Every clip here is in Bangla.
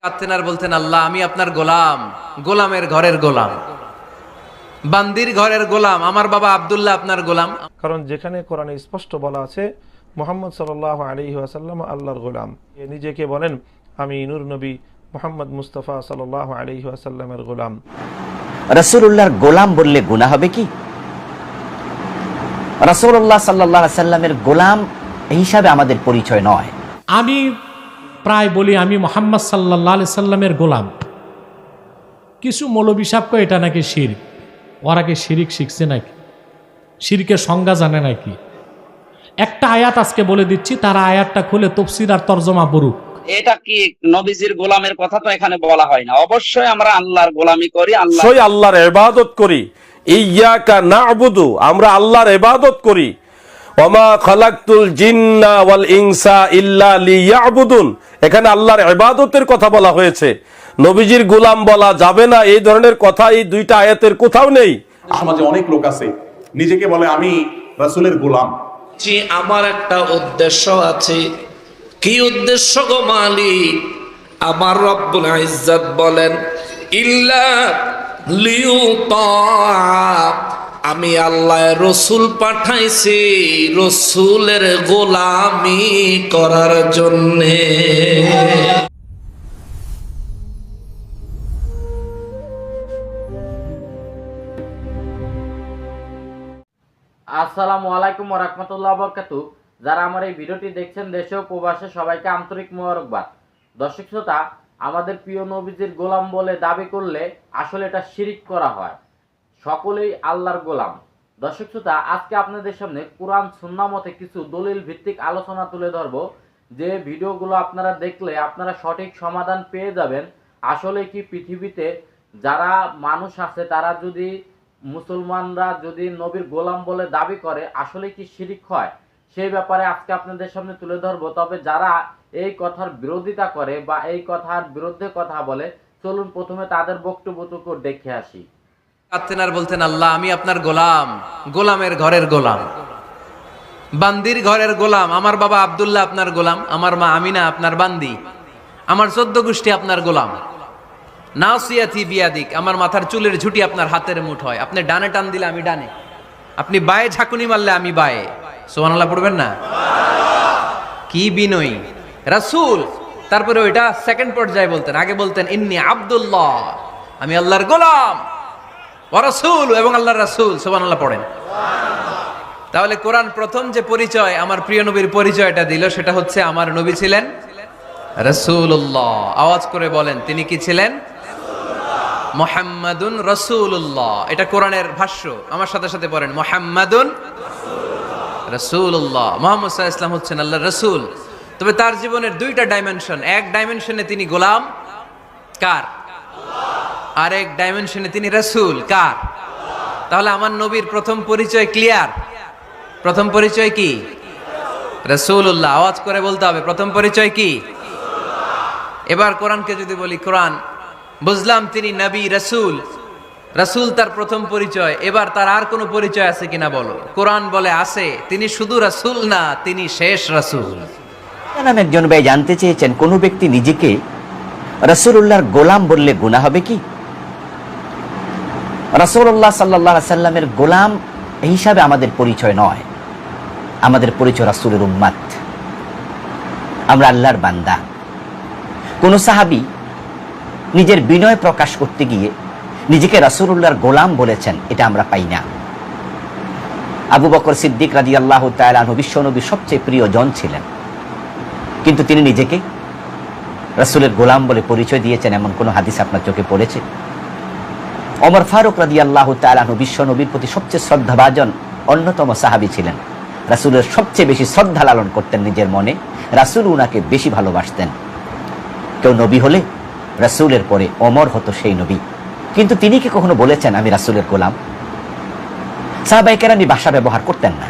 কাঁদতেন আর বলতেন, আল্লাহ আমি আপনার গোলাম, গোলামের ঘরের গোলাম, বান্দির ঘরের গোলাম, আমার বাবা আব্দুল্লাহ আপনার গোলাম। কারণ যেখানে কোরআনে স্পষ্ট বলা আছে মুহাম্মদ সাল্লাল্লাহু আলাইহি ওয়াসাল্লাম আল্লাহর গোলাম, নিজেকে বলেন আমি নূর নবী মুহাম্মদ মুস্তাফা সাল্লাল্লাহু আলাইহি ওয়াসাল্লামের গোলাম। রাসূলুল্লাহর গোলাম বললে গুনাহ হবে কি? রাসূলুল্লাহ সাল্লাল্লাহু আলাইহি ওয়াসাল্লামের গোলাম হিসাবে আমাদের পরিচয় নয়। আমি প্রায় বলি আমি মুহাম্মদ সাল্লাল্লাহু আলাইহি সাল্লামের গোলাম। কিছু মৌলবী সাহেব কয় এটা নাকি শিরক। ওরা কি শিরিক শিখছে নাকি? শিরকের সংজ্ঞা জানে নাকি? একটা আয়াত আজকে বলে দিচ্ছি, তারা আয়াতটা খুলে তাফসীর আর তরজমা পড়ুক। এটা কি নবীজির গোলামের কথা তো এখানে বলা হয় না। অবশ্যই আমরা আল্লাহর গোলামি করি, আল্লাহর ইবাদত করি। ইয়াকা না'বুদু, আমরা আল্লাহর ইবাদত করি। ওয়ামা খালাকতুল জিন্না ওয়াল ইনসা ইল্লা লিয়াবুদুন, এখানে আল্লাহর ইবাদতের কথা বলা হয়েছে। নবীজির গোলাম বলা যাবে না এই ধরনের কথা এই দুইটা আয়াতের কোথাও নেই। সমাজে অনেক লোক আছে নিজেকে বলে আমি রাসূলের গোলাম। জি, আমার একটা উদ্দেশ্য আছে। কি উদ্দেশ্য গো মালিক? আমার রব্বুল ইজ্জত বলেন ইল্লা লিউতা, আমি আল্লাহ রসুল পাঠাইছি রসুলের গোলামি করার জন্যে। আসসালামু আলাইকুম ওয়া রাহমাতুল্লাহি ওয়া বারাকাতুহু। যারা আমার এই ভিডিওটি দেখছেন দেশে ও প্রবাসে সবাইকে আন্তরিক মোবারকবাদ। দর্শক শ্রোতা, আমাদের প্রিয় নবীজির গোলাম বলে দাবি করলে আসলে এটা শিরিক করা হয়। সকলেই আল্লাহর গোলাম। দর্শক শ্রোতা, আজকে আপনাদের সামনে কুরআন সুন্নাহ মতে কিছু দলিল ভিত্তিক আলোচনা তুলে ধরবো, যে ভিডিওগুলো আপনারা দেখলে আপনারা সঠিক সমাধান পেয়ে যাবেন। আসলে কি পৃথিবীতে যারা মানুষ আছে তারা যদি মুসলমানরা যদি নবীর গোলাম বলে দাবি করে আসলে কি শিরিক হয়, সেই ব্যাপারে আজকে আপনাদের সামনে তুলে ধরবো। তবে যারা এই কথার বিরোধিতা করে বা এই কথার বিরুদ্ধে কথা বলে, চলুন প্রথমে তাদের বক্তব্যটুকু দেখে আসি। কাঁদতেন আর বলতেন, আল্লাহ আমি আপনার গোলাম, গোলামের ঘরের গোলাম, বান্দির ঘরের গোলাম, আমার বাবা আব্দুল্লাহ আপনার গোলাম, আমার মা আমিনা আপনার বান্দি, আমার 14 গোষ্ঠী আপনার গোলাম। নাসিয়াতি বিয়াদিক, আমার মাথার চুলের ঝুঁটি আপনার হাতের মুঠোয়, আপনি ডানে টান দিলে আমি ডানে, আপনি বায়ে ঝাঁকুনি মারলে আমি বায়ে। সুবহানাল্লাহ পড়বেন না? কি বিনয়ী রাসূল। তারপরে ওইটা সেকেন্ড পর্যায়ে বলতেন। আগে বলতেন ইন্নী আব্দুল্লাহ, আমি আল্লাহর গোলাম, ওয়া রাসূল, এবং আল্লাহর রাসূল। সুবহানাল্লাহ পড়েন। তাহলে কোরআন প্রথম যে পরিচয় আমার প্রিয় নবীর পরিচয়টা দিল সেটা হচ্ছে আমার নবী ছিলেন রাসূলুল্লাহ। আওয়াজ করে বলেন তিনি কি ছিলেন? মুহাম্মাদুন রাসূলুল্লাহ। এটা কোরআনের ভাষ্য। আমার সাথে সাথে পড়েন মুহাম্মাদুন রাসূলুল্লাহ। মুহাম্মদ সাল্লাল্লাহু আলাইহি ওয়াসাল্লাম হচ্ছেন আল্লাহর রাসূল। তবে তার জীবনের দুইটা ডাইমেনশন। এক ডাইমেনশনে তিনি গোলাম, কার? আর এক ডাইমেনশনে তিনি রাসূল, কার? তাহলে আমার নবীর প্রথম পরিচয় ক্লিয়ার। প্রথম পরিচয় কি? রাসূলুল্লাহ। আওয়াজ করে বলতে হবে প্রথম পরিচয় কি? এবার কোরআনকে যদি বলি, কোরআন বুঝলাম তিনি নবী রাসূল, রাসূল তার প্রথম পরিচয়। এবার তার আর কোনো পরিচয় আছে কিনা বলো? কোরআন বলে আছে, তিনি শুধু রাসূল না, তিনি শেষ রাসূল। নাম একজন ভাই জানতে চেয়েছেন কোন ব্যক্তি নিজেকে রাসূলুল্লাহর গোলাম বললে গুনাহ হবে কি? রাসূলুল্লাহ সাল্লাল্লাহু আলাইহি সাল্লামের গোলাম হিসাবে আমাদের পরিচয় নয়। আমাদের পরিচয় রাসূলের উম্মত, আমরা আল্লাহর বান্দা। কোন সাহাবী নিজের বিনয় প্রকাশ করতে গিয়ে নিজেকে রাসূলুল্লাহর গোলাম বলেছেন, এটা আমরা পাই না। আবু বকর সিদ্দিক রাদিয়াল্লাহু তাআলা আনহু বিশ্বনবীর সবচেয়ে প্রিয় জন ছিলেন, কিন্তু তিনি নিজেকে রাসূলের গোলাম বলে পরিচয় দিয়েছেন এমন কোন হাদিস আপনার চোখে পড়েছে? ওমর ফারুক রাদিয়াল্লাহু তাআলা আনহু বিশ্বনবীর প্রতি সবচেয়ে শ্রদ্ধাভাজন অন্যতম সাহাবী ছিলেন। রাসূলের সবচেয়ে বেশি শ্রদ্ধা লালন করতেন নিজের মনে, রাসূল উনাকে বেশি ভালোবাসতেন। কেউ নবী হলে রাসূলের পরে ওমর হতো সেই নবী, কিন্তু তিনি কি কখনো বলেছেন আমি রাসূলের গোলাম? সাহাবায়ে কেরাম এই ভাষা ব্যবহার করতেন না।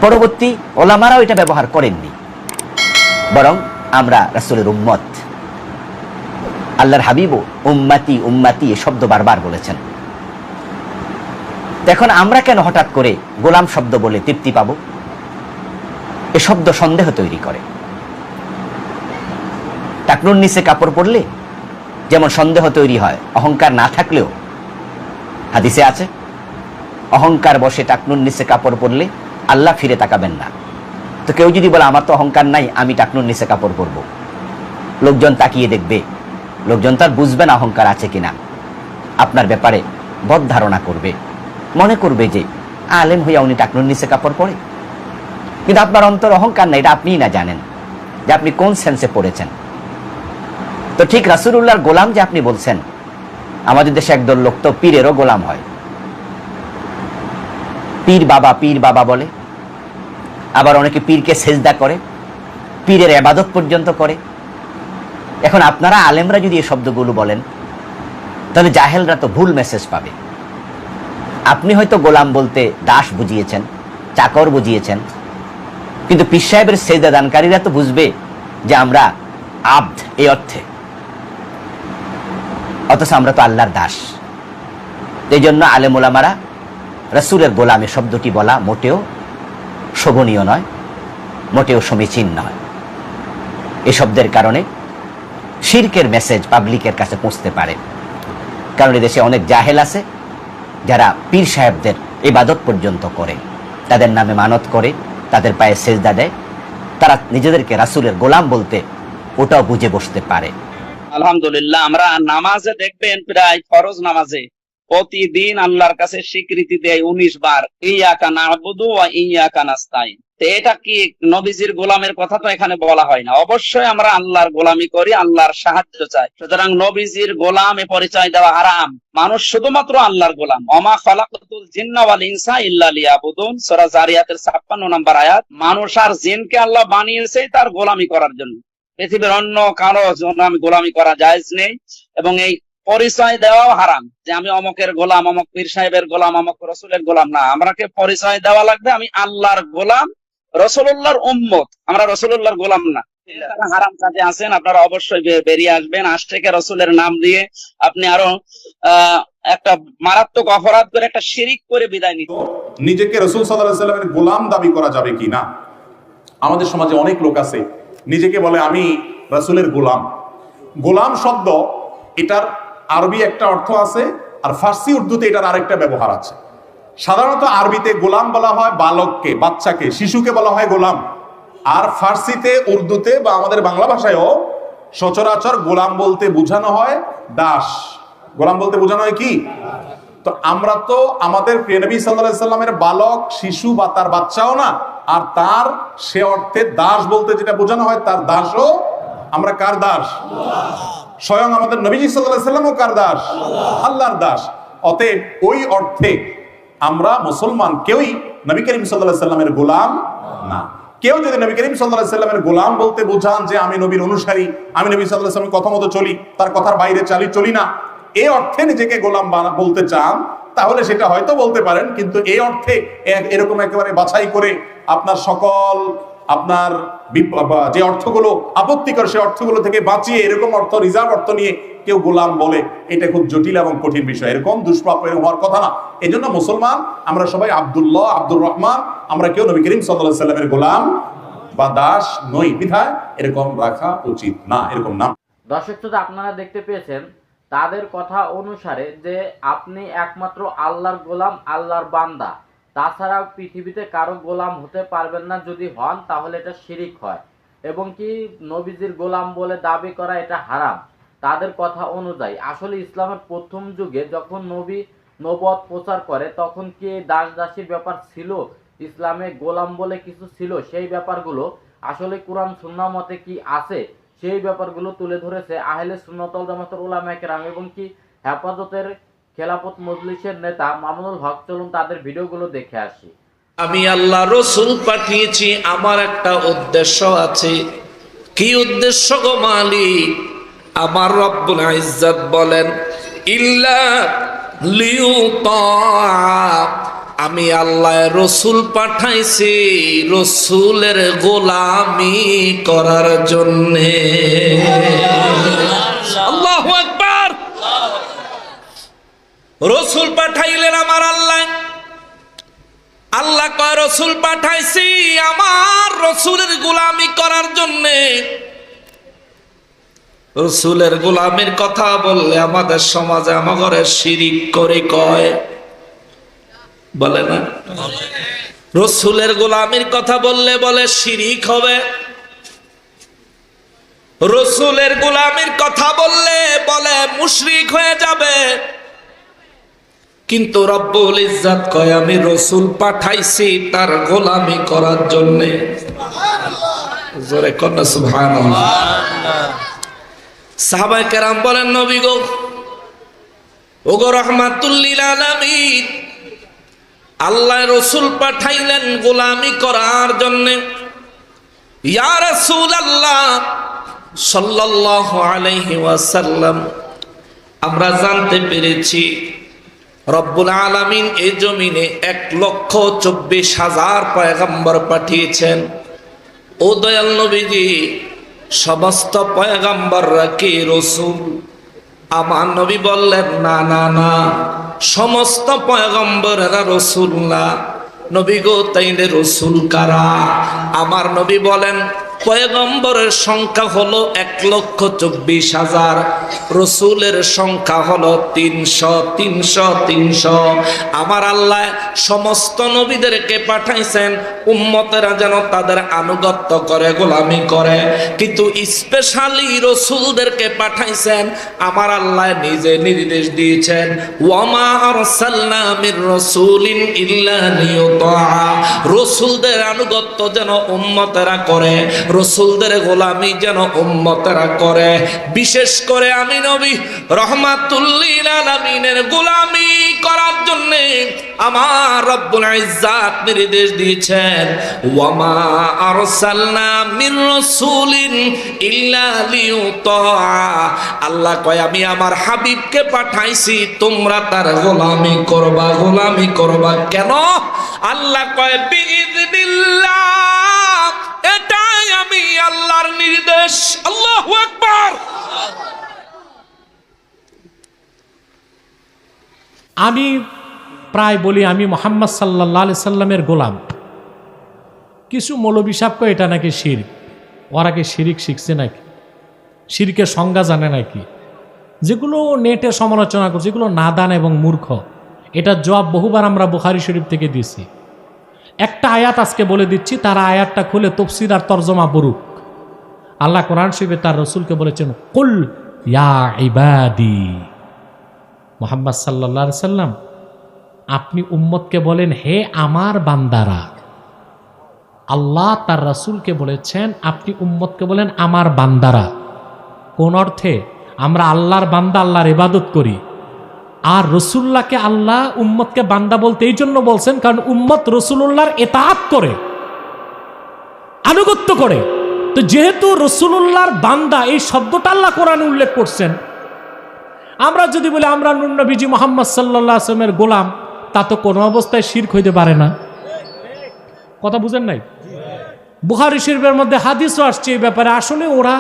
পরবর্তী ওলামারাও এটা ব্যবহার করেননি, বরং আমরা রাসূলের উম্মত। আল্লাহর হাবিবও উম্মতি উম্মতি এ শব্দ বারবার বলেছেন। এখন আমরা কেন হঠাৎ করে গোলাম শব্দ বলে তৃপ্তি পাবো? এ শব্দ সন্দেহ তৈরি করে। টাকনুর নিচে কাপড় পরলে যেমন সন্দেহ তৈরি হয়, অহংকার না থাকলেও হাদিসে আছে অহংকার বসে টাকনুর নিচে কাপড় পরলে আল্লাহ ফিরে তাকাবেন না। তো কেউ যদি বলে আমার তো অহংকার নাই, আমি টাকনুর নিচে কাপড় পরব, লোকজন তাকিয়ে দেখবে, লোকজন তার বুঝবে না অহংকার আছে কিনা, আপনার ব্যাপারে বদ ধারণা করবে, মনে করবে যে আলেম হইয়া উনি টাকনুর নিচে কাপড় পরে, কিন্তু আপনার অন্তর অহংকার না, এটা আপনিই না জানেন যে আপনি কোন সেন্সে পড়েছেন। তো ঠিক রাসূলুল্লাহর গোলাম যে আপনি বলছেন, আমাদের দেশে একদল লোক তো পীরেরও গোলাম হয়, পীর বাবা বলে, আবার অনেকে পীরকে সেজদা করে, পীরের ইবাদত পর্যন্ত করে। এখন আপনারা আলেমরা যদি এই শব্দগুলো বলেন, তাহলে জাহেলরা তো ভুল মেসেজ পাবে। আপনি হয়তো গোলাম বলতে দাস বুঝিয়েছেন, চাকর বুঝিয়েছেন, কিন্তু পীর সাহেবের সেজদা দানকারীরা তো বুঝবে যে আমরা আব্দ এই অর্থে, অথচ আমরা তো আল্লাহর দাস। এই জন্য আলেম ওলামারা রাসূলের গোলাম এই শব্দটি বলা মোটেও শোভনীয় নয়, মোটেও সমীচীন নয়। এই শব্দের কারণে শিরকের মেসেজ পাবলিকের কাছে পৌঁছতে পারে। কারণ এদেশে অনেক জাহেল আছে যারা পীর সাহেবদের ইবাদত পর্যন্ত করে, তাদের নামে মানত করে, তাদের পায়ে সেজদা দেয়, তারা নিজেদেরকে রাসূলের গোলাম বলতে ওটাও বুঝে বসতে পারে। আলহামদুলিল্লাহ, আমরা নামাজে দেখবেন প্রায় ফরজ নামাজে প্রতিদিন আল্লাহর কাছে স্বীকৃতি দেয় 19 বার, ইয়াকা না'বুদু ওয়া ইয়াকা নাস্তাইন। তো এটা কি নবীজির গোলামের কথা তো এখানে বলা হয় না। অবশ্যই আমরা আল্লাহর গোলামি করি, আল্লাহর সাহায্য চাই। সুতরাং নবীজির গোলামে পরিচয় দেওয়া হারাম। মানুষ শুধুমাত্র আল্লাহর গোলাম। ওমা খালাকাতুল জিন্না ওয়াল ইনসা ইল্লা লিয়াবুদুন, সূরা জারিয়াতের 56 নম্বর আয়াত। মানুষ আর জিনকে আল্লাহ বানিয়েছে তার গোলামি করার জন্য, পৃথিবীর অন্য কারো জন্য আমি গোলামি করা জায়েজ নেই। এবং এই পরিচয় দেওয়াও হারাম যে আমি অমকের গোলাম, অমক পীর সাহেবের গোলাম, অমক রসুলের গোলাম। না, আমাকে পরিচয় দেওয়া লাগবে আমি আল্লাহর গোলাম, রসুলুল্লাহর উম্মত, আমরা রসুলুল্লাহর গোলাম না। যারা হারাম কাজে আছেন আপনারা অবশ্যই বেরিয়ে আসবেন। আজ থেকে রসুলের নাম দিয়ে আপনি আরো একটা মারাত্মক অপরাধ করে, একটা শিরিক করে বিদায় নিতে। নিজেকে রাসূল সাল্লাল্লাহু আলাইহি ওয়াসাল্লামের গোলাম দাবি করা যাবে কি না? আমাদের সমাজে অনেক লোক আছে নিজেকে বলে আমি রাসূলের গোলাম। গোলাম শব্দ এটার আরবি একটা অর্থ আছে, আর ফার্সি উর্দুতে এটার আরেকটা ব্যবহার আছে। সাধারণত আরবিতে গোলাম বলা হয় বালককে, বাচ্চাকে, শিশুকে বলা হয় গোলাম। আর ফার্সিতে, উর্দুতে বা আমাদের বাংলা ভাষায়ও সচরাচর গোলাম বলতে বোঝানো হয় দাস। গোলাম বলতে বোঝানো হয় কি? তো আমরা তো আমাদের প্রিয় নবী সাল্লাল্লাহু আলাইহি সাল্লামের বালক, শিশু বা তার বাচ্চাও না, আর তার সে অর্থে দাস বলতে যেটা বোঝানো হয় তার দাসও। আমরা কার দাস? স্বয়ং আমাদের নবীজি সাল্লাল্লাহু আলাইহি সাল্লামও কার দাস? আল্লাহর দাস। অতএব ওই অর্থে আমরা মুসলমান কেউই নবী করিম সাল্লাল্লাহু আলাইহি সাল্লামের গোলাম না। কেউ যদি নবী করিম সাল্লাল্লাহু আলাইহি সাল্লামের গোলাম বলতে বোঝান যে আমি নবীর অনুসারী, আমি নবী সাল্লাল্লাহু আলাইহি সাল্লামের কথা মতো চলি, তার কথার বাইরে চলি না, এই অর্থে নিজেকে গোলাম বলতে চান, তাহলে সেটা হয়তো বলতে পারেন। কিন্তু এই অর্থে এরকম একেবারে বাছাই করে আপনার সকল আপনার যে অর্থগুলো আপত্তিকর সে অর্থগুলো থেকে বাঁচিয়ে এরকম অর্থ, রিজার্ভ অর্থ নিয়ে কেউ গোলাম বলে, এটা খুব জটিল এবং কঠিন বিষয়। এরকম দুষ্প্রাপ্য হওয়ার কথা না। এই জন্য মুসলমান আমরা সবাই আব্দুল্লাহ, আব্দুর রহমান, আমরা কেউ নবী করিম সাল্লাল্লাহু আলাইহি সাল্লামের গোলাম বা দাস নই, বিধায় এরকম রাখা উচিত না, এরকম না। দর্শক শ্রোতা, আপনারা দেখতে পেয়েছেন তাদের কথা অনুসারে যে আপনি একমাত্র আল্লাহর গোলাম, আল্লাহর বান্দা, তাছাড়া পৃথিবীতে কারো গোলাম হতে পারবেন না। যদি হন তাহলে এটা শিরিক হয়, এবং কি নবীজির গোলাম বলে দাবি করা এটা হারাম তাদের কথা অনুযায়ী। আসলে ইসলামের প্রথম যুগে যখন নবী নবুয়ত প্রচার করে তখন কি দাস দাসীর ব্যাপার ছিল? ইসলামে গোলাম বলে কিছু ছিল? সেই ব্যাপারগুলো আসলে কোরআন সুন্নাহ মতে কি আছে সেই ব্যাপারগুলো তুলে ধরেছে আহলে সুন্নাত ওয়াল জামাতের উলামায়ে কেরাম এবং কি হেফাজতের খেলাফত মজলিসের নেতা মামুনুল হক। চলুন তাদের ভিডিওগুলো দেখে আসি। আমি আল্লাহ রসুল পাঠিয়েছি, আমার একটা উদ্দেশ্য আছে। কি উদ্দেশ্য গো মালিক? আমার রব্বুল ইজ্জত বলেন ইল্লা লিউতা, আমি আল্লাহ রসুল পাঠাইছি রসুলের গোলামি করার জন্যে। আল্লাহু আকবার। রসুল পাঠাইলেন আমার আল্লাহ। আল্লাহ কয় রসুল পাঠাইছি আমার রসুলের গোলামি করার জন্যে। রসুলের গোলামের কথা বললে আমাদের সমাজে আমাদের শিরিক করে কয়, বলে না? রসুলের গোলামের কথা বললে বলে শিরিক হবে, রসুলের গোলামের কথা বললে বলে মুশরিক হয়ে যাবে। কিন্তু রব্বুল ইজ্জত কয় আমি রসুল পাঠাইছি তার গোলামি করার জন্য। জোরে কন্যা সুবহানাল্লাহ। সাহাবায়ে কেরাম বলেন নবী গো, ওগো রাহমাতুল লিল আলামিন, আল্লাহ রসুল পাঠাইলেন গোলামি করার জন্য। ইয়া রাসূলুল্লাহ সাল্লাল্লাহু আলাইহি ওয়াসাল্লাম, আমরা জানতে পেরেছি রব্বুল আলামিন এই জমিনে 1,24,000 পয়গম্বর পাঠিয়েছেন। ও দয়াল নবীজি, সমস্ত পয়গম্বররা কি রসুল? আমার নবী বললেন না না না, সমস্ত পয়গম্বরেরা রসুল না। নবী গো, তাইলে রসুল কারা? আমার নবী বলেন পয়গম্বরের সংখ্যা হলো 1,24,000, রসুলের সংখ্যা হলো 300। আমার আল্লাহ সমস্ত নবীদেরকে পাঠাইছেন উম্মতেরা যেন তাদের আনুগত্য করে, গোলামি করে, কিন্তু স্পেশালি রসুলদেরকে পাঠাইছেন আমার আল্লাহ নিজে নির্দেশ দিয়েছেন, ওয়ামা আরসালনা মির রাসূলিন ইল্লা লিইউতা। রসুলদের আনুগত্য যেন উম্মতেরা করে, রসুলদের গোলামি যেন উম্মতেরা করে। বিশেষ করে আমি নবী রহমাতুল লিল আলামিনের গোলামি করার জন্য আমার রব্বুল ইজ্জাত নির্দেশ দিয়েছেন, ওয়ামা আরসালনা মির রাসূলিন ইল্লা লিইউতা। আল্লাহ কয় আমি আমার হাবিবকে পাঠাইছি তোমরা তার গোলামি করবা, গোলামি করবা। কেন? আল্লাহ কয় বিইذنিল্লাহ, এটাই আমি আল্লাহর নির্দেশ। আল্লাহু আকবার। আমি প্রায় বলি আমি মুহাম্মদ সাল্লাল্লাহু আলাইহি সাল্লামের গোলাম। কিছু মৌলবী সাহেব কয় এটা নাকি শিরক। ওরা কি শিরিক শিখছে নাকি? শিরকের সংজ্ঞা জানে নাকি? যেগুলো নেটে সমালোচনা করছে, যেগুলো নাদান এবং মূর্খ, এটার জবাব বহুবার আমরা বুখারী শরীফ থেকে দিয়েছি। একটা আয়াত আজকে বলে দিচ্ছি, তারা আয়াতটা খুলে তাফসীর আর তরজমা পড়ুক। আল্লাহ কোরআন শরীফে তার রসুলকে বলেছেন, কুল ইয়া ইবাদি। মুহাম্মদ সাল্লাল্লাহু আলাইহি সাল্লাম, আপনি উম্মতকে বলেন হে আমার বান্দারা। আল্লাহ তার রাসূলকে বলেছেন আপনি উম্মতকে বলেন আমার বান্দারা। কোন অর্থে? আমরা আল্লাহর বান্দা, আল্লাহর ইবাদত করি। আর রসুল্লাহকে আল্লাহ উম্মতকে বান্দা বলতে এই জন্য বলছেন কারণ উম্মত রসুলুল্লাহর ইতাআত করে, আনুগত্য করে। তো যেহেতু রসুলুল্লাহর বান্দা এই শব্দটা আল্লাহ কোরআনে উল্লেখ করছেন, আমরা যদি বলি আমরা নূর নবীজি মুহাম্মদ সাল্লাল্লাহু আলাইহি ওয়াসাল্লামের গোলাম, তা তো কোনো অবস্থায় শিরক হইতে পারে না। কথা বুঝেন নাই? বুখারী শরীফের মধ্যে হাদিসও আসছে এই ব্যাপারে। আসলে ওরা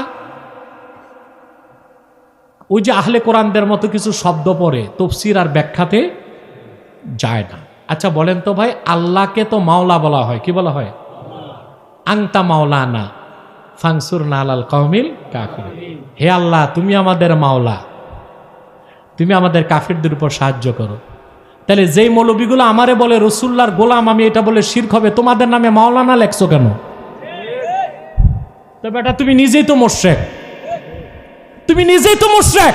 ওই যে আহলে কোরআনদের মতো কিছু শব্দ পড়ে, তাফসীর আর ব্যাখ্যাতে যায় না। আচ্ছা বলেন তো ভাই, আল্লাহকে তো মাওলা বলা হয়, কি বলা হয়? আংতা মাওলানা ফানসুরনা আলাল কওমিল কাফিরিন। হে আল্লাহ, তুমি আমাদের মাওলা, তুমি আমাদের কাফিরদের উপর সাহায্য করো। তাহলে যেই মৌলবীগুলো আমারে বলে রসুল্লাহর গোলাম আমি, এটা বলে শিরক হবে, তোমাদের নামে মাওলানা লেখছো কেন? তো বেটা তুমি নিজেই তো মুশরিক, তুমি নিজেই তো মুশরিক।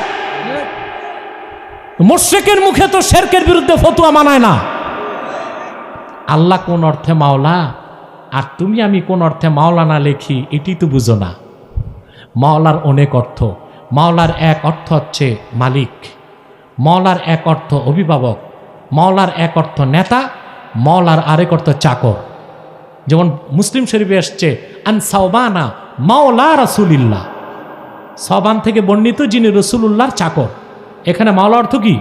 মুশরিকের মুখে তো শিরকের বিরুদ্ধে ফতোয়া মানায় না। আল্লাহ কোন অর্থে মাওলা আর তুমি আমি কোন অর্থে মাওলানা লেখি, এটি তো বুঝো না। মাওলার অনেক অর্থ। মাওলার এক অর্থ হচ্ছে মালিক, মাওলার এক অর্থ অভিভাবক, মাওলার এক অর্থ নেতা, মাওলার আরেক অর্থ চাকর। যেমন মুসলিম শরীফে আসছে আন সাওবানা মাওলা রাসূলিল্লাহ, সাওবান থেকে বর্ণিত যিনি রাসূলুল্লাহর চাকর। এখানে মাওলা অর্থ কি?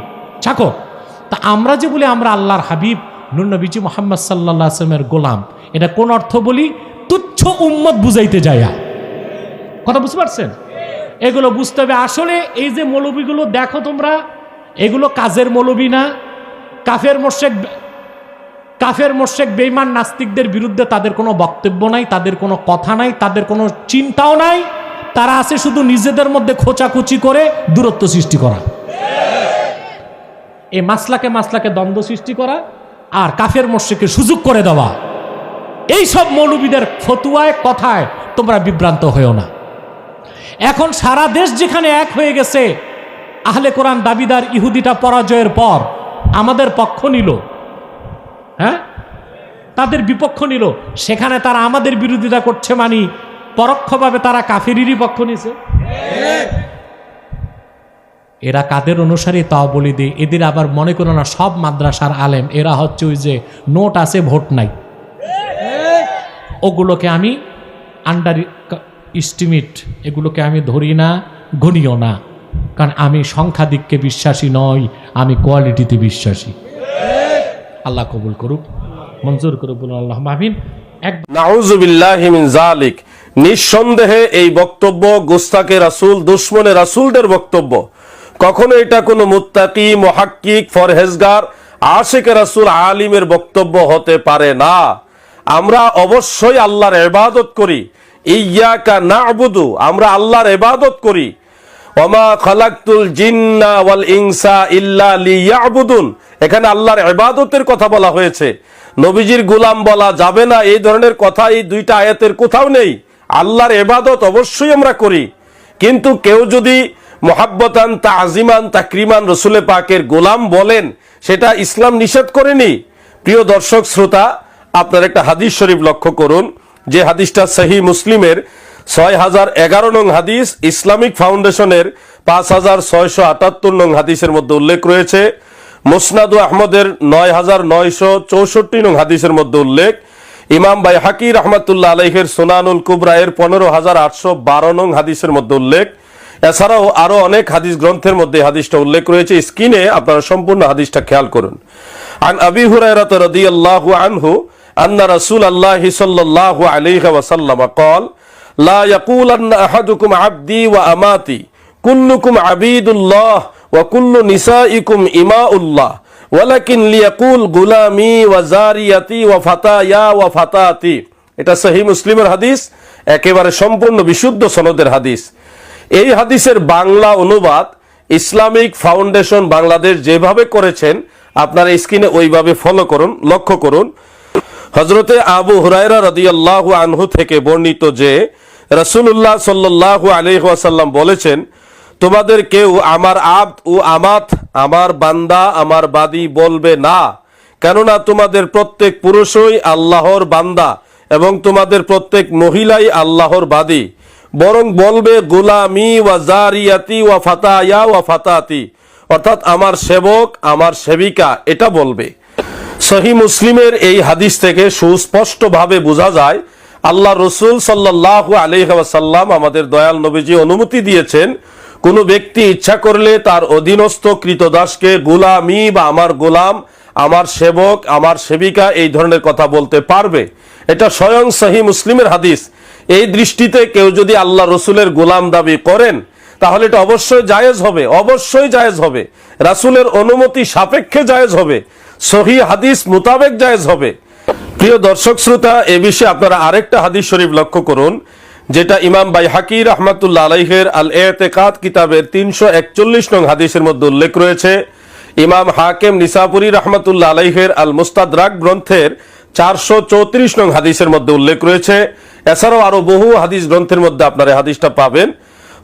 চাকর। তা আমরা যে বলি আমরা আল্লাহর হাবিব নূর নবীজি মুহাম্মদ সাল্লাল্লাহু আলাইহি ওয়াসাল্লামের গোলাম, এটা কোন অর্থ বলি? তুচ্ছ উম্মত বুঝাইতে যায়া। কথা বুঝতে পারছেন? এগুলো বুঝতে হবে। আসলে এই যে মৌলবীগুলো দেখো তোমরা, এগুলো কাজের মৌলবী না। কাফের মোশরেক বেঈমান নাস্তিকদের বিরুদ্ধে তাদের কোনো বক্তব্য নাই, তাদের কোনো কথা নাই, তাদের কোনো চিন্তাও নাই। তারা আছে শুধু নিজেদের মধ্যে খোঁচাখুচি করে দূরত্ব সৃষ্টি করা, এই মাসলাকে দ্বন্দ্ব সৃষ্টি করা আর কাফের মুশরিককে সুযোগ করে দেওয়া। এই সব মৌলবীদের ফতুয়ায় কথায় তোমরা বিভ্রান্ত হয়েও না। এখন সারা দেশ যেখানে এক হয়ে গেছে, আহলে কোরআন দাবিদার ইহুদিটা পরাজয়ের পর আমাদের পক্ষ নিল, হ্যাঁ, তাদের বিপক্ষ নিল, সেখানে তারা আমাদের বিরোধিতা করছে, মানি পরোক্ষভাবে তারা কাফেরেরই পক্ষ নিছে। এরা কাদের অনুসারী তাও বলি দিই, এদের আবার মনে করো না সব মাদ্রাসার আলেম, এরা হচ্ছে ওই যে নোট আছে ভোট নাই, ওগুলোকে আমি আন্ডার এস্টিমেট, এগুলোকে আমি ধরি না, গণিও না, কারণ আমি সংখ্যাধিক্যে বিশ্বাসী নই, আমি কোয়ালিটিতে বিশ্বাসী। আল্লাহ কবুল করুক, মঞ্জুর করুক, বলুন আল্লাহ আমিন। নাউযুবিল্লাহি মিন যালিক। নিঃসন্দেহে এই বক্তব্য গুস্তাকে রাসূল, দুশমনে রাসূলদের বক্তব্য। কখনো এটা কোনো মুত্তাকি, মুহাক্কিক, ফরহেজগার, আশিকে রাসূল, আলিমের বক্তব্য হতে পারে না। আমরা অবশ্যই আল্লাহর ইবাদত করি, ইয়্যাকা না'বুদু, আমরা আল্লাহর ইবাদত করি। ওমা খালাকতুল জিন্না ওয়াল ইনসা ইল্লা লিয়াবুদুন, এখানে আল্লাহর ইবাদতের কথা বলা হয়েছে, নবীজির গোলাম বলা যাবে না, এই ধরনের কথা এই দুইটা আয়াতের কোথাও নেই। আল্লাহর ইবাদত অবশ্যই আমরা করি, কিন্তু কেউ যদি মুহাব্বতান, তাজিমান, তাকরিমান রাসূল পাকের গোলাম বলেন, সেটা ইসলাম নিষেধ করেনি। প্রিয় দর্শক শ্রোতা, আপনার একটা হাদিস শরীফ লক্ষ্য করুন, যে হাদিসটা সহিহ মুসলিমের 6011 নং হাদিস, ইসলামিক ফাউন্ডেশনের 5678 নং হাদিসের মধ্যে উল্লেখ রয়েছে, মুসনাদ আহমদের 9964 নং হাদিসের মধ্যে উল্লেখ, ইমাম বাইহাকি রাহমাতুল্লাহ আলাইহির সুনানুল কুবরা এর 15812 নং হাদিসের মধ্যে উল্লেখ। এছাড়াও আরো অনেক হাদিস গ্রন্থের মধ্যে হাদিসটা উল্লেখ রয়েছে। স্ক্রিনে আপনারা সম্পূর্ণ হাদিসটা খেয়াল করুন। আন আবি হুরায়রা রাদিয়াল্লাহু আনহু আন্না রাসূলুল্লাহি সাল্লাল্লাহু আলাইহি ওয়াসাল্লাম قال لا يقولن احدكم عبدي واماتي كلكم عبيد الله وكل نسائكم إماء الله ولكن ليقول غلامي وزاريتي وفتايا وفتاتي। এটা সহিহ মুসলিমের হাদিস, একেবারে সম্পূর্ণ বিশুদ্ধ সনদের হাদিস। এই হাদিসের বাংলা অনুবাদ ইসলামিক ফাউন্ডেশন বাংলাদেশ যেভাবে করেছেন, আপনারা স্ক্রিনে ওইভাবে ফলো করুন, লক্ষ্য করুন। হযরতে আবু হুরায়রা রাদিয়াল্লাহু আনহু থেকে বর্ণিত যে রাসূলুল্লাহ সাল্লাল্লাহু আলাইহি ওয়াসাল্লাম বলেছেন, তোমাদের কেউ আমার আব্দ ও আমাত, আমার বান্দা, আমার বাদী বলবে না, কেননা তোমাদের প্রত্যেক পুরুষই আল্লাহর বান্দা এবং তোমাদের প্রত্যেক মহিলাই আল্লাহর বাদী, বরং বলবে গুলামি ওয়া জারিয়াতি ওয়া ফাতায়া ওয়া ফাতাতি, অর্থাৎ আমার সেবক, আমার সেবিকা, এটা বলবে। সহিহ মুসলিমের এই হাদিস থেকে সুস্পষ্টভাবে বোঝা যায় আল্লাহ রসুল সাল্লাল্লাহু আলাইহি ওয়াসাল্লাম, আমাদের দয়াল নবীজি অনুমতি দিয়েছেন, কোন ব্যক্তি ইচ্ছা করলে তার অধীনস্থ কৃতদাসকে গোলামি বা আমার গোলাম, আমার সেবক, আমার সেবিকা, এই ধরনের কথা বলতে পারবে। এটা স্বয়ং সহিহ মুসলিমের হাদিস। এই দৃষ্টিতে কেউ যদি আল্লাহ রসুলের গোলাম দাবি করেন, তাহলে এটা অবশ্যই জায়েজ হবে, অবশ্যই জায়েজ হবে, রাসূলের অনুমতি সাপেক্ষে জায়েজ হবে, সহিহ হাদিস মোতাবেক জায়েজ হবে। প্রিয় দর্শক শ্রোতা, এ বিষয়ে আপনারা আরেকটা হাদিস শরীফ লক্ষ্য করুন, যেটা ইমাম বাইহাকি রাহমাতুল্লাহ আলাইহির আল ইতিকাদ কিতাবের 341 নং হাদিসের মধ্যে উল্লেখ রয়েছে। ইমাম হাকিম নিসাপুরি রাহমাতুল্লাহ আলাইহির আল মুস্তাদরাক গ্রন্থের 434 নং হাদিসের মধ্যে উল্লেখ রয়েছে। এছাড়াও আরো বহু হাদিস গ্রন্থের মধ্যে আপনারা হাদিসটা পাবেন।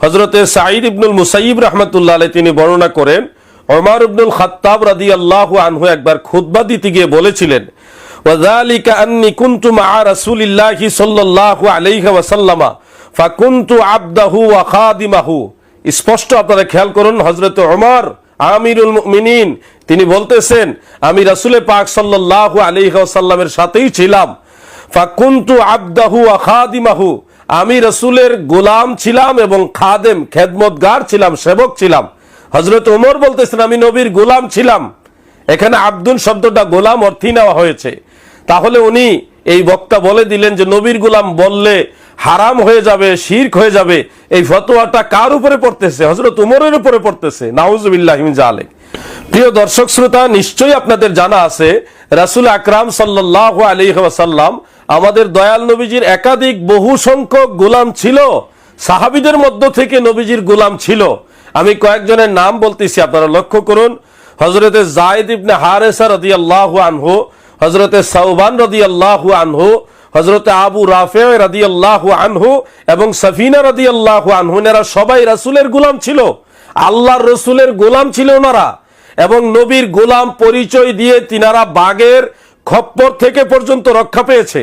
হযরতে সাঈদ ইবনুল মুসাইয়িব রাহমাতুল্লাহ আলাইহি তিনি বর্ণনা করেন, ওমর ইবনুল খাত্তাব রাদিয়াল্লাহু আনহু একবার খুতবা দিতে গিয়ে বলেছিলেন, ওয়াযালিকা আন্নী কুনতু মা রাসূলিল্লাহি সাল্লাল্লাহু আলাইহি ওয়াসাল্লাম ফাকুনতু আবদাহু ওয়া খাদিমাহু। স্পষ্ট আপনারা খেয়াল করুন, হযরত ওমর আমিরুল মুমিনিন তিনি বলতেছেন, আমি রাসূল পাক সাল্লাল্লাহু আলাইহি ওয়াসাল্লামের সাথেই ছিলাম, ফাকুনতু আবদাহু ওয়া খাদিমাহু, আমি রাসূলের গোলাম ছিলাম এবং খাদেম, খেদমতগার ছিলাম, সেবক ছিলাম। হযরত ওমর বলতেছেন, আমি নবীর গোলাম ছিলাম। এখানে আব্দুল শব্দটা গোলাম অর্থে নেওয়া হয়েছে। তাহলে উনি এই বক্তা বলে দিলেন যে নবীর গোলাম বললে হারাম হয়ে যাবে, শিরক হয়ে যাবে। এই ফতোয়াটা কার উপরে পড়তেছে? হযরত ওমরের উপরে পড়তেছে। নাউযুবিল্লাহি মিন যালিক। প্রিয় দর্শক শ্রোতা, নিশ্চয়ই আপনাদের জানা আছে রাসূল আকরাম সাল্লাল্লাহু আলাইহি ওয়াসাল্লাম, আমাদের দয়াল নবীজির একাধিক বহু সংখ্যক গোলাম ছিল। সাহাবীদের মধ্য থেকে নবীজির গোলাম ছিল। আমি কয়েকজনের নাম বলতেছি, আপনারা লক্ষ্য করুন। হযরতে যায়েদ ইবনে হারেসা রাদিয়াল্লাহু আনহু, হযরতে সাওবান রাদিয়াল্লাহু আনহু, হযরতে আবু রাফি রাদিয়াল্লাহু আনহু এবং সাফিনা রাদিয়াল্লাহু আনহু, এরা সবাই রাসূলের গোলাম ছিল, আল্লাহর রাসূলের গোলাম ছিল ওনারা। এবং নবীর গোলাম পরিচয় দিয়ে তিনারা বাঘের খপ্পর থেকে পর্যন্ত রক্ষা পেয়েছে।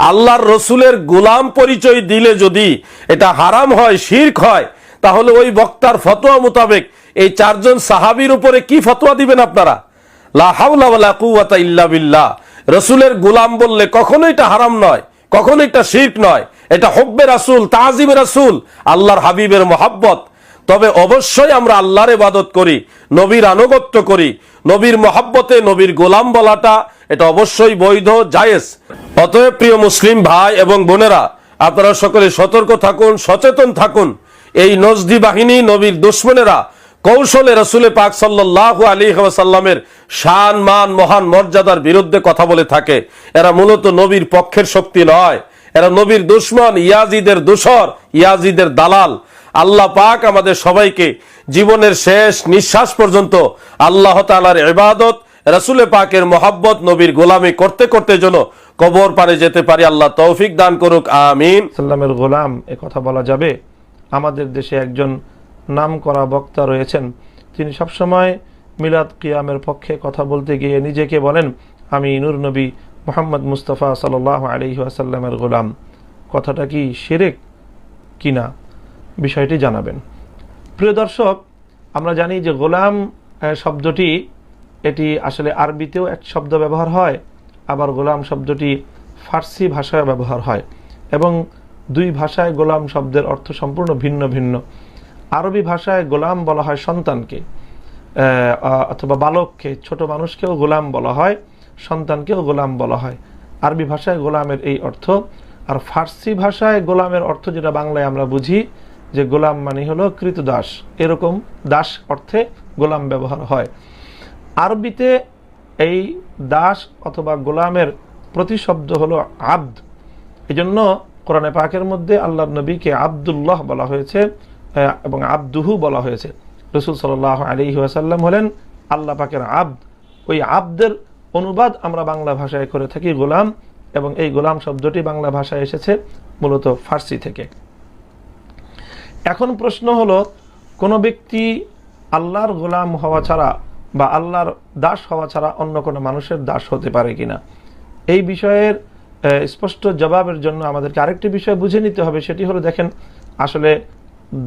আল্লাহর রসুলের গোলাম পরিচয় দিলে যদি এটা হারাম হয়, শিরক হয়, তাহলে ওই বক্তার ফতোয়া মোতাবেক এই চারজন সাহাবীর উপরে কি ফতোয়া দিবেন আপনারা? লা হাওলা ওয়ালা কুওয়াতা ইল্লা বিল্লাহ। রসুলের গোলাম বললে কখনো এটা হারাম নয়, কখনো এটা শিরক নয়, এটা হুব্বে রাসূল, তাজিমে রাসূল, আল্লাহর হাবিবের মহব্বত। তবে অবশ্যই আমরা আল্লাহর ইবাদত করি, নবীর আনুগত্য করি, নবীর মহব্বতে নবীর গোলাম বলাটা এটা অবশ্যই বৈধ, জায়েজ। অতএব প্রিয় মুসলিম ভাই এবং বোনেরা, আপনারা সকলে সতর্ক থাকুন, সচেতন থাকুন। এই নজদি বাহিনী, নবীর দুশমনেরা কৌশলে রাসূলে পাক সাল্লাল্লাহু আলাইহি ওয়াসাল্লামের শান, মান, মহান মর্যাদার বিরুদ্ধে কথা বলে থাকে। এরা মূলত নবীর পক্ষের শক্তি নয়, এরা নবীর দুশমন, ইয়াজিদের দোসর, ইয়াজিদের দালাল। আল্লাহ পাক আমাদের সবাইকে জীবনের শেষ নিঃশ্বাস পর্যন্ত আল্লাহ তাআলার ইবাদত, রাসূলে পাকের মহব্বত, নবীর গোলামি করতে করতে যেন কবর পারে যেতে পারি। আল্লাহ তৌফিক দান করুক, আমিন। সাল্লামের গোলাম এ কথা বলা যাবে? আমাদের দেশে একজন নামকরা বক্তা রয়েছেন, তিনি সবসময় মিলাদ কিয়ামের পক্ষে কথা বলতে গিয়ে নিজেকে বলেন, আমি নূর নবী মুহাম্মদ মুস্তাফা সাল্লাল্লাহু আলাইহি ওয়াসাল্লামের গোলাম। কথাটা কি শিরক কিনা বিষয়টি জানাবেন। প্রিয় দর্শক, আমরা জানি যে গোলাম শব্দটি এটি আসলে আরবিতেও এক শব্দ ব্যবহার হয়, আবার গোলাম শব্দটি ফার্সি ভাষায় ব্যবহার হয়, এবং দুই ভাষায় গোলাম শব্দের অর্থ সম্পূর্ণ ভিন্ন ভিন্ন। আরবি ভাষায় গোলাম বলা হয় সন্তানকে, অথবা বালককে, ছোট মানুষকেও গোলাম বলা হয়, সন্তানকেও গোলাম বলা হয়। আরবি ভাষায় গোলামের এই অর্থ। আর ফার্সি ভাষায় গোলামের অর্থ যেটা বাংলায় আমরা বুঝি যে গোলাম মানে হলো কৃতদাস, এরকম দাস অর্থে গোলাম ব্যবহার হয়। আরবিতে এই দাস অথবা গোলামের প্রতিশব্দ হলো আব্দ। এজন্য কোরআনে পাকের মধ্যে আল্লাহর নবীকে আব্দুল্লাহ বলা হয়েছে এবং আব্দুহু বলা হয়েছে। রাসূল সাল্লাল্লাহু আলাইহি ওয়াসাল্লাম হলেন আল্লাহ পাকের আব্দ। ওই আব্দের অনুবাদ আমরা বাংলা ভাষায় করে থাকি গোলাম, এবং এই গোলাম শব্দটি বাংলা ভাষায় এসেছে মূলত ফার্সি থেকে। এখন প্রশ্ন হলো, কোনো ব্যক্তি আল্লাহর গোলাম হওয়া ছাড়া বা আল্লাহর দাস হওয়া ছাড়া অন্য কোনো মানুষের দাস হতে পারে কিনা? এই বিষয়ের স্পষ্ট জবাবের জন্য আমাদেরকে আরেকটি বিষয় বুঝে নিতে হবে। সেটি হলো, দেখেন, আসলে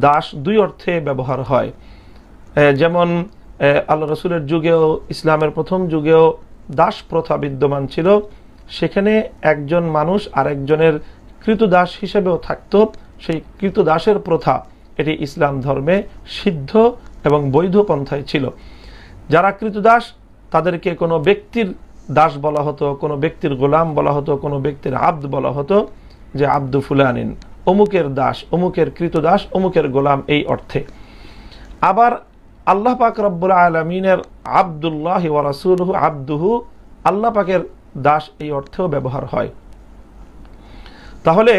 দাস দুই অর্থে ব্যবহার হয়। যেমন আল্লাহ রসুলের যুগেও, ইসলামের প্রথম যুগেও দাস প্রথা বিদ্যমান ছিল। সেখানে একজন মানুষ আরেকজনের কৃতদাস হিসেবেও থাকত। সেই কৃতদাসের প্রথা এটি ইসলাম ধর্মে সিদ্ধ এবং বৈধ পন্থায় ছিল। যারা কৃতদাস তাদেরকে কোনো ব্যক্তির দাস বলা হতো, কোনো ব্যক্তির গোলাম বলা হতো, কোনো ব্যক্তির আব্দ বলা হতো, যে আব্দু ফুলানিন, অমুকের দাস, অমুকের কৃতদাস, অমুকের গোলাম, এই অর্থে। আবার আল্লাহ পাক রব্বুল আলামিনের আব্দুল্লাহ ওয়া রাসূলুহু আব্দুহু, আল্লাহ পাকের দাস, এই অর্থেও ব্যবহার হয়। তাহলে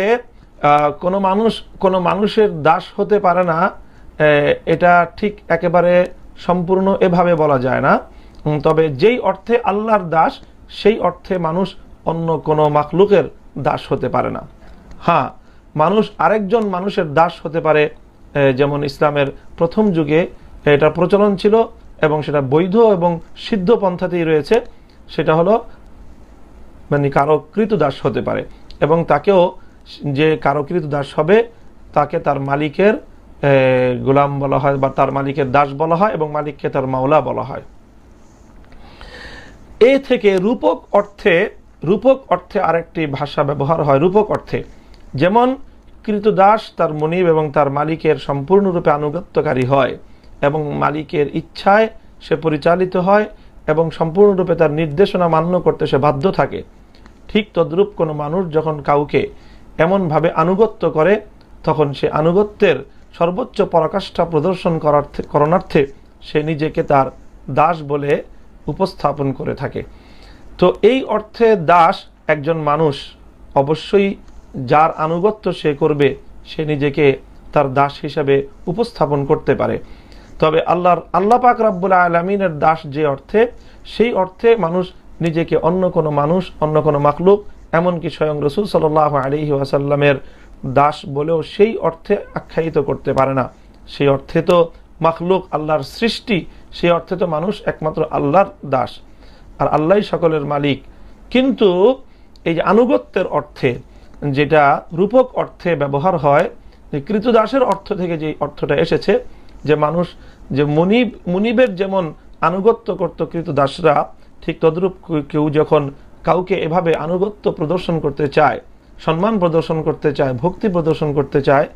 কোনো মানুষের দাস হতে পারে না, এটা ঠিক একেবারে সম্পূর্ণ এভাবে বলা যায় না। তবে যেই অর্থে আল্লাহর দাস, সেই অর্থে মানুষ অন্য কোনো মাখলুকের দাস হতে পারে না। হ্যাঁ, মানুষ আরেকজন মানুষের দাস হতে পারে, যেমন ইসলামের প্রথম যুগে এটা প্রচলন ছিল এবং সেটা বৈধ এবং সিদ্ধ পন্থাতেই রয়েছে। সেটা হলো মানে কারো কৃতদাস হতে পারে, এবং তাকেও, যে কারো কৃতদাস হবে, তাকে তার মালিকের গোলাম বলা হয় বা তার মালিকের দাস বলা হয়, এবং মালিককে তার মাওলা বলা হয়। এ থেকে রূপক অর্থে আরেকটি ভাষা ব্যবহার হয়। রূপক অর্থে যেমন কৃতদাস তার মনিব এবং তার মালিকের সম্পূর্ণরূপে আনুগত্যকারী হয় এবং মালিকের ইচ্ছায় সে পরিচালিত হয় এবং সম্পূর্ণরূপে তার নির্দেশনা মান্য করতে সে বাধ্য থাকে। ঠিক তদ্রূপ কোনো মানুষ যখন কাউকে এমনভাবে আনুগত্য করে, তখন সে আনুগত্যের সর্বোচ্চ পরাকাষ্ঠা প্রদর্শন করণার্থে সে নিজেকে তার দাস বলে উপস্থাপন করে থাকে। তো এই অর্থে দাস একজন মানুষ অবশ্যই যার আনুগত্য সে করবে, সে নিজেকে তার দাস হিসাবে উপস্থাপন করতে পারে। তবে আল্লাহ পাক রব্বুল আলামিনের দাস যে অর্থে, সেই অর্থে মানুষ নিজেকে অন্য কোনো মানুষ, অন্য কোনো মাখলুক, এমনকি স্বয়ং রাসূল সাল্লাল্লাহু আলাইহি ওয়াসাল্লামের দাস বলেও সেই অর্থে আখ্যায়িত করতে পারে না। সেই অর্থে তো মাখলুক আল্লাহর সৃষ্টি, সেই অর্থে তো মানুষ একমাত্র আল্লাহর দাস, আর আল্লাহই সকলের মালিক। কিন্তু এই যে আনুগত্যের অর্থে, যেটা রূপক অর্থে ব্যবহার হয়, যে কৃতদাসের অর্থ থেকে যে অর্থটা এসেছে, যে মানুষ, যে মুনিবের যেমন আনুগত্য করত কৃতদাসরা, ঠিক তদ্রূপ কেউ যখন কাউকে এভাবে আনুগত্য প্রদর্শন করতে চায়, সম্মান প্রদর্শন করতে চায়, ভক্তি প্রদর্শন করতে চায়,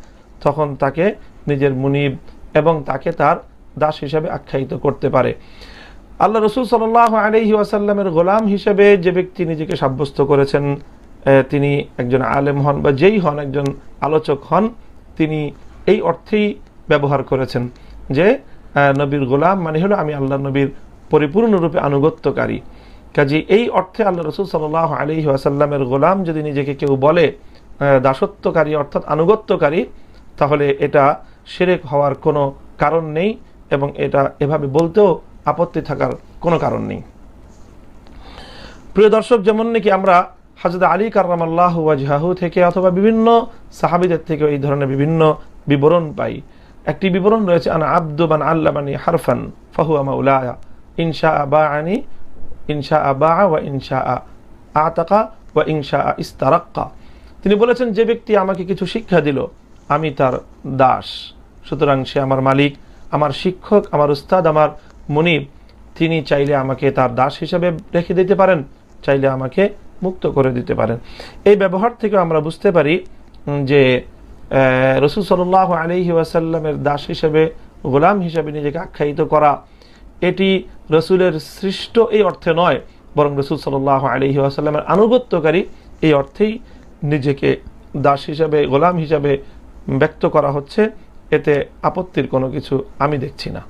তখন তাকে নিজের মুনিব এবং তাকে তার দাস হিসাবে আখ্যায়িত করতে পারে। আল্লাহ রসুল সাল্লাল্লাহু আলাইহি ওয়াসাল্লামের গোলাম হিসেবে যে ব্যক্তি নিজেকে সাব্যস্ত করেছেন, তিনি একজন আলেম হন বা যেই হন, একজন আলোচক হন, তিনি এই অর্থেই ব্যবহার করেছেন যে নবীর গোলাম মানে হলো আমি আল্লাহ নবীর পরিপূর্ণরূপে আনুগত্যকারী। কাজে এই অর্থে আল্লাহ রসুল সাল্লাল্লাহু আলাইহি ওয়াসাল্লামের গোলাম যদি নিজেকে কেউ বলে দাসত্বকারী অর্থাৎ আনুগত্যকারী, তাহলে এটা শিরক হওয়ার কোনো কারণ নেই এবং এটা এভাবে বলতেও আপত্তি থাকার কোনো কারণ নেই। প্রিয় দর্শক, যেমন নাকি আমরা হযরত আলী কাররামাল্লাহু ওয়াজহাহু থেকে অথবা বিভিন্ন সাহাবীদের থেকে এই ধরনের বিভিন্ন বিবরণ পাই। একটি বিবরণ রয়েছে, আনা আব্দু মান আল্লামানি হারফান ফাহুয়া মাওলায়া ইনশা বাআনি ইনশা বা ওয়া ইনশা আতাকা ওয়া ইনশা ইস্তারাক্কা। তিনি বলেছেন, যে ব্যক্তি আমাকে কিছু শিক্ষা দিল, আমি তার দাস, সুতরাং সে আমার মালিক, আমার শিক্ষক, আমার উস্তাদ, আমার মুনিব। তিনি চাইলে আমাকে তার দাস হিসেবে রেখে দিতে পারেন, চাইলে আমাকে মুক্ত করে দিতে পারেন। এই ব্যবহার থেকে আমরা বুঝতে পারি যে রাসূল সাল্লাল্লাহু আলাইহি ওয়াসাল্লামের দাস হিসেবে, গোলাম হিসেবে নিজেকে আখ্যায়িত করা, এটি রাসূলের সৃষ্ট এই অর্থে নয়, বরং রাসূল সাল্লাল্লাহু আলাইহি ওয়াসাল্লামের আনুগত্যকারী এই অর্থেই নিজেকে দাস হিসেবে, গোলাম হিসেবে ব্যক্ত করা হচ্ছে। এতে আপত্তির কোনো কিছু আমি দেখছি না।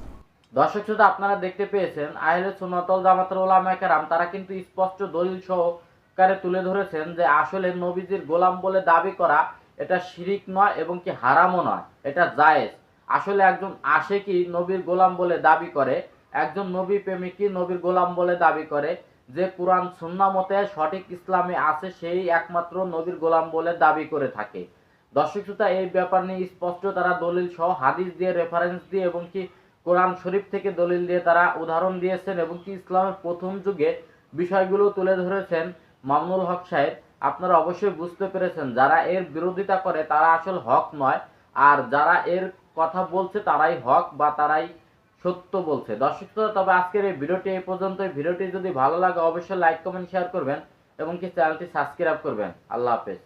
দর্শক শ্রোতা, আপনারা দেখতে পেয়েছেন আহলে সুন্নাত ওয়াল জামাতের উলামায়ে কেরাম তারা কিন্তু স্পষ্ট দলিল সহকারে তুলে ধরেছেন যে আসলে নবীজির গোলাম বলে দাবি করা এটা শিরিক নয় এবং কি হারামও নয়, এটা জায়েজ। আসলে একজন আশিকি নবীর গোলাম বলে দাবি করে, একজন নবী প্রেমিকই নবীর গোলাম বলে দাবি করে, যে কোরআন সুন্নাহ মতে সঠিক ইসলামে আছে সেই একমাত্র নবীর গোলাম বলে দাবি করে থাকে। দর্শক শ্রোতা, এই ব্যাপার নিয়ে স্পষ্ট তারা দলিল সহ হাদিস দিয়ে, রেফারেন্স দিয়ে এবং কি কোরআন শরীফ থেকে দলিল দিয়ে তারা উদাহরণ দিয়েছেন এবং কি ইসলামের প্রথম যুগে বিষয়গুলো তুলে ধরেছেন মামুনুল হক সাহেব। আপনারা অবশ্যই বুঝতে পেরেছেন যারা এর বিরোধিতা করে তারা আসল হক নয়, আর যারা এর কথা বলছে তারাই হক বা তারাই সত্য বলছে। দর্শক শ্রোতা, তবে আজকের এই ভিডিওটি এই পর্যন্ত। ভিডিওটি যদি ভালো লাগে অবশ্যই লাইক, কমেন্ট, শেয়ার করবেন এবং কি চ্যানেলটি সাবস্ক্রাইব করবেন। আল্লাহ হাফেজ।